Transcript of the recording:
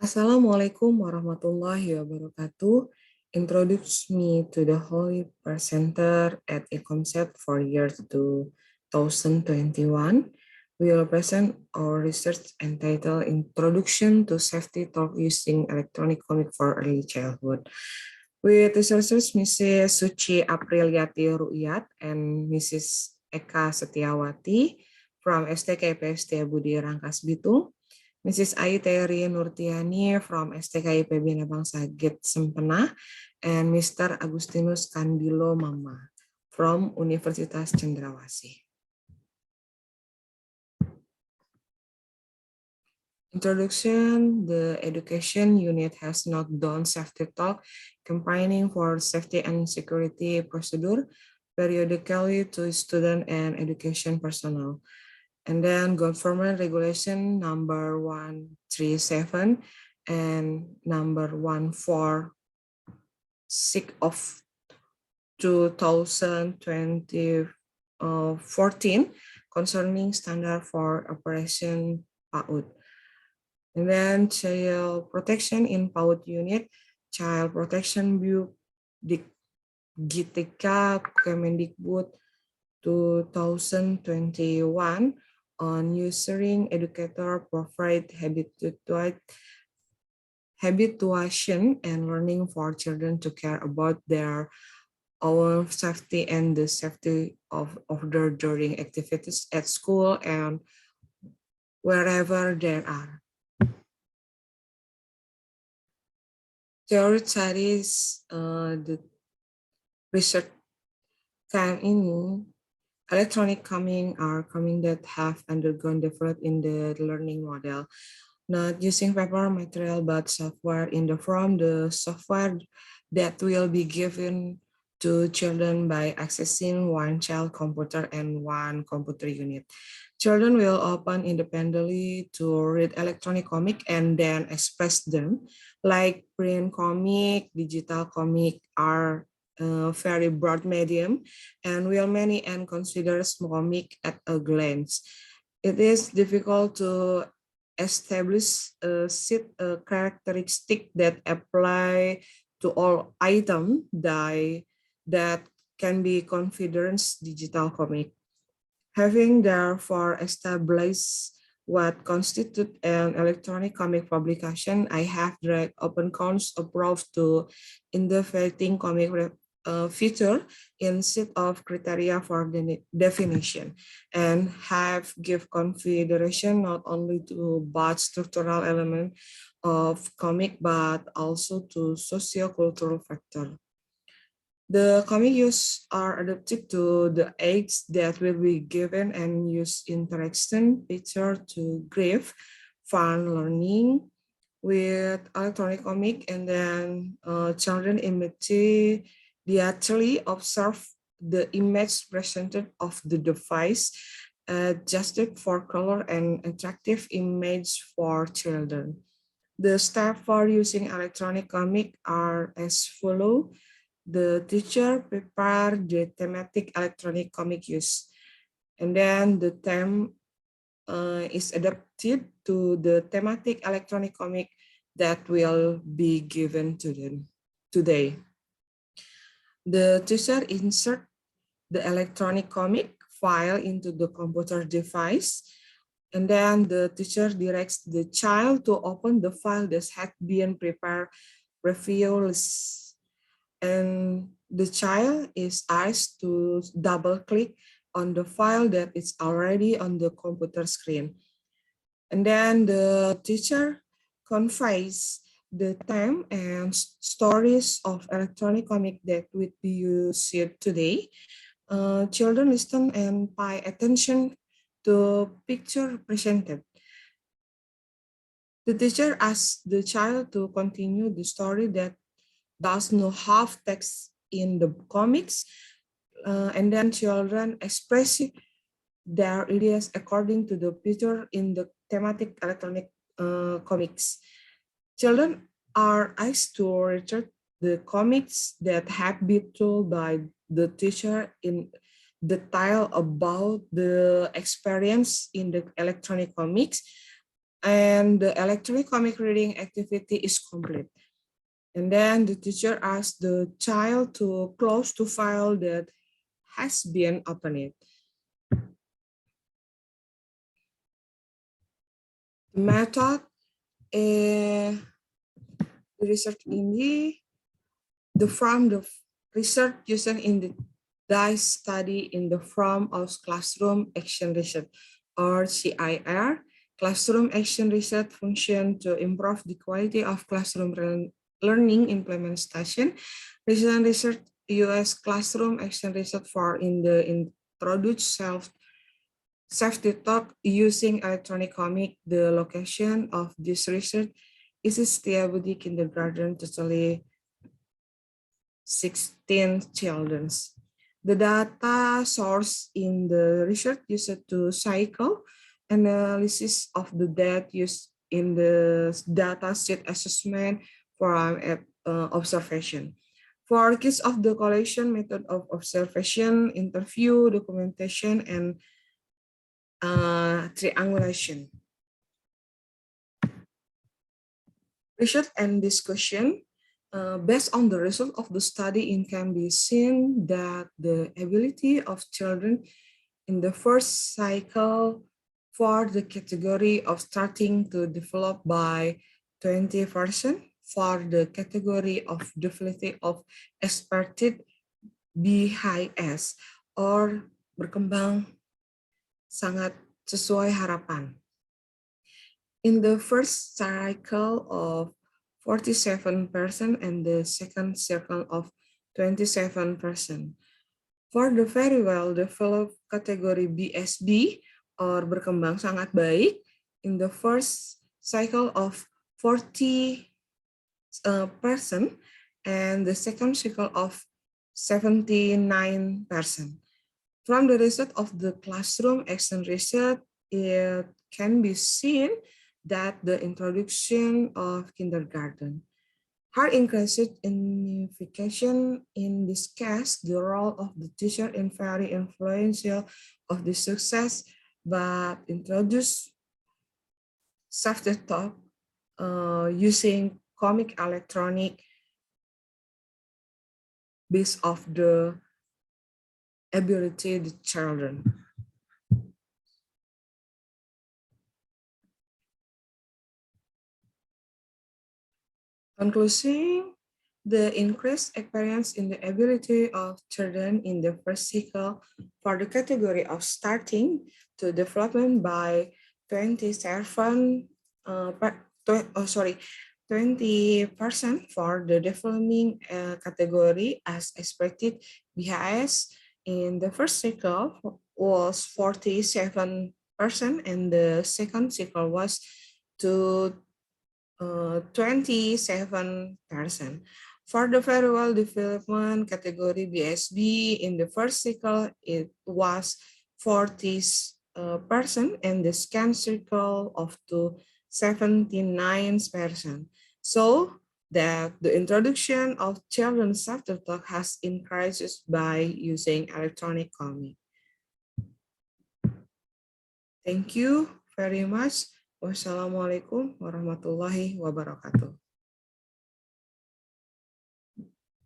Assalamualaikum warahmatullahi wabarakatuh. Introduce me to the Holy Presenter at a concept for year 2021. We will present our research entitled Introduction to Safety Talk Using Electronic Comic for Early Childhood. With researchers Mrs. Suci Aprilyati Ru'yat and Mrs. Eka Setiawati from STK PST Budi Rangkas Bitung, Mrs. Ayu Terry Nurtiani from STKIP Bina Bangsa Gate Sempena, and Mr. Agustinus Kandilo Mama from Universitas Cendrawasih. Introduction, the education unit has not done safety talk, campaigning for safety and security procedure periodically to student and education personnel. And then government regulation number 137 and number 146 of 2014 concerning standard for operation PAUD. And then child protection in PAUD unit, child protection bureau Gitika Kemendikbud 2021 on using educator provide habituation and learning for children to care about their own safety and the safety of others during activities at school and wherever they are. Theory studies the research time ini electronic coming are coming that have undergone development in the learning model, not using paper material but software in the form the software that will be given to children by accessing one child computer and one computer unit. Children will open independently to read electronic comic and then express them, like print comic, digital comic are very broad medium and will many and consider comic at a glance. It is difficult to establish a set characteristic that apply to all items that can be considered digital comic. Having therefore established what constitutes an electronic comic publication, I have dragged open counts approach to interpreting comic feature in set of criteria for the definition and have give consideration not only to both structural element of comic but also to socio-cultural factor. The comic use are adapted to the aids that will be given and use interaction picture to graph fun learning with electronic comic, and then children immediately observe the image presented of the device adjusted for color and attractive image for children. The steps for using electronic comic are as follow. The teacher prepare the thematic electronic comic use, and then the theme is adapted to the thematic electronic comic that will be given to them today. The teacher insert the electronic comic file into the computer device, and then the teacher directs the child to open the file that had been prepared previously. And the child is asked to double click on the file that is already on the computer screen. And then the teacher conveys the time and stories of electronic comic that would be used today. Children listen and pay attention to picture presented. The teacher asks the child to continue the story that does not have text in the comics, and then children express their ideas according to the picture in the thematic electronic comics. Children are asked to research the comics that have been told by the teacher in detail about the experience in the electronic comics, and the electronic comic reading activity is complete. And then the teacher asks the child to close the file that has been opened. The method research ini, the research used in the DICE study in the form of classroom action research or CIR. Classroom action research function to improve the quality of classroom learning implementation. Recent research US classroom action research for in the introduce safety talk using electronic comic. The location of this research is Setiabudi Kindergarten, totally 16 children. The data source in the research used to cycle analysis of the data used in the data set assessment for observation. For case of the collection method of observation, interview, documentation, and triangulation. Research and discussion. Based on the result of the study, it can be seen that the ability of children in the first cycle for the category of starting to develop by 20%, for the category of development of expected BHS or berkembang sangat sesuai harapan. In the first cycle of 47% and the second cycle of 27%. For the very well developed category BSB or berkembang sangat baik, in the first cycle of 40% and the second cycle of 79%. From the result of the classroom action research, it can be seen that the introduction of kindergarten hard increased unification in this case, the role of the teacher is very influential of the success, but introduce self-talk using comic electronic based of the ability of the children. Concluding, the increased experience in the ability of children in the first cycle for the category of starting to development by 20% for the developing category as expected. BHS in the first cycle was 47% and the second cycle was to 27%. For the very well development category BSB in the first cycle, it was 40% and the scan cycle of to 79%. So that the introduction of children's self-talk has increased by using electronic comic. Thank you very much. Wassalamualaikum warahmatullahi wabarakatuh.